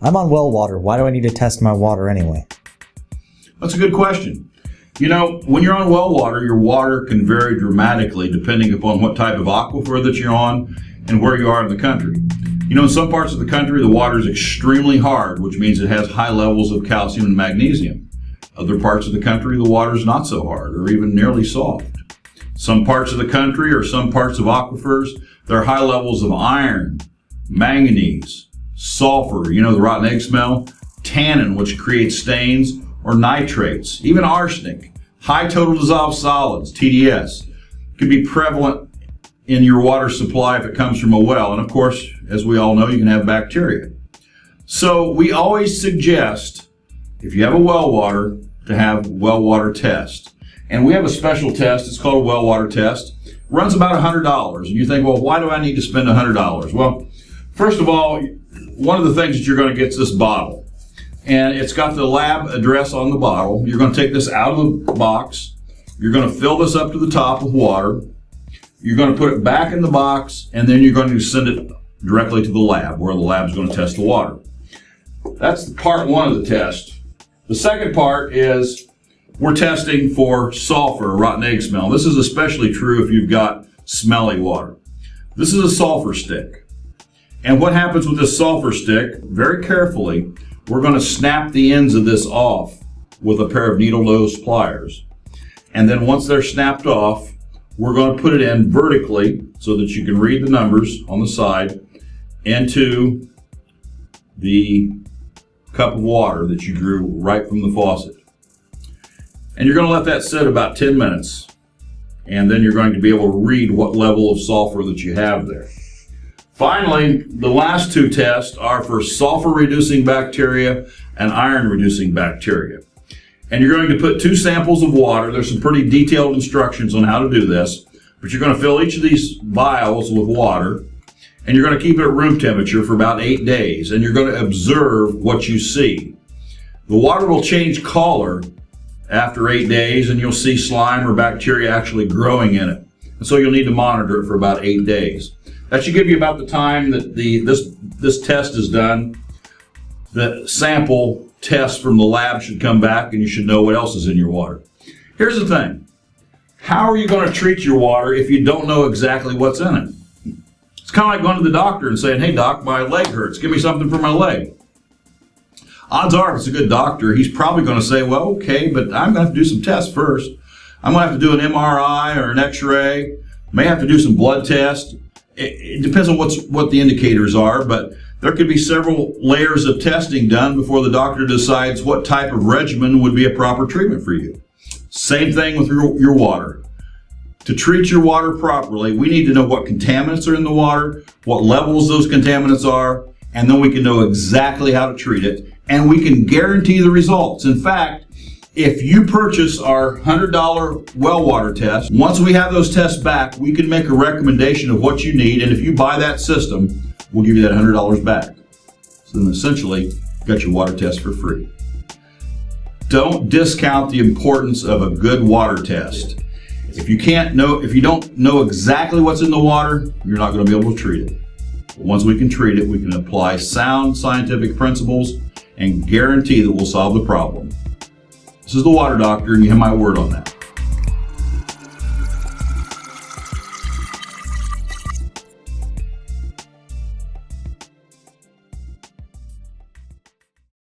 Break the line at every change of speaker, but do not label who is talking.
I'm on well water. Why do I need to test my water anyway?
That's a good question. You know, when you're on well water, your water can vary dramatically depending upon what type of aquifer that you're on and where you are in the country. You know, in some parts of the country, the water is extremely hard, which means it has high levels of calcium and magnesium. Other parts of the country, the water is not so hard or even nearly soft. Some parts of the country or some parts of aquifers, there are high levels of iron, manganese, sulfur, you know, the rotten egg smell, tannin, which creates stains, or nitrates, even arsenic, high total dissolved solids, TDS, can be prevalent in your water supply if it comes from a well. And of course, as we all know, you can have bacteria. So we always suggest, if you have a well water, to have well water test. And we have a special test, it's called a well water test. It runs about $100. And you think, well, why do I need to spend $100? Well, first of all, one of the things that you're going to get is this bottle. And it's got the lab address on the bottle. You're going to take this out of the box. You're going to fill this up to the top with water. You're going to put it back in the box, and then you're going to send it directly to the lab, where the lab's going to test the water. That's part one of the test. The second part is we're testing for sulfur, rotten egg smell. This is especially true if you've got smelly water. This is a sulfur stick. And what happens with this sulfur stick, very carefully, we're going to snap the ends of this off with a pair of needle nose pliers. And then once they're snapped off, we're going to put it in vertically so that you can read the numbers on the side into the cup of water that you drew right from the faucet. And you're going to let that sit about 10 minutes. And then you're going to be able to read what level of sulfur that you have there. Finally, the last two tests are for sulfur-reducing bacteria and iron-reducing bacteria. And you're going to put 2 samples of water. There's some pretty detailed instructions on how to do this, but you're going to fill each of these vials with water, and you're going to keep it at room temperature for about 8 days, and you're going to observe what you see. The water will change color after 8 days, and you'll see slime or bacteria actually growing in it. And so you'll need to monitor it for about 8 days. That should give you about the time that this test is done. The sample test from the lab should come back, and you should know what else is in your water. Here's the thing. How are you going to treat your water if you don't know exactly what's in it? It's kind of like going to the doctor and saying, hey doc, my leg hurts. Give me something for my leg. Odds are, if it's a good doctor, he's probably going to say, well, okay, but I'm going to have to do some tests first. I'm going to have to do an MRI or an X-ray. May have to do some blood tests. It depends on what the indicators are, but there could be several layers of testing done before the doctor decides what type of regimen would be a proper treatment for you. Same thing with your water. To treat your water properly, we need to know what contaminants are in the water, what levels those contaminants are, and then we can know exactly how to treat it, and we can guarantee the results. In fact, if you purchase our $100 well water test, once we have those tests back, we can make a recommendation of what you need, and if you buy that system, we'll give you that $100 back. So then essentially, you got your water test for free. Don't discount the importance of a good water test. If you don't know exactly what's in the water, you're not going to be able to treat it. But once we can treat it, we can apply sound scientific principles and guarantee that we'll solve the problem. This is the Water Doctor, and you have my word on that.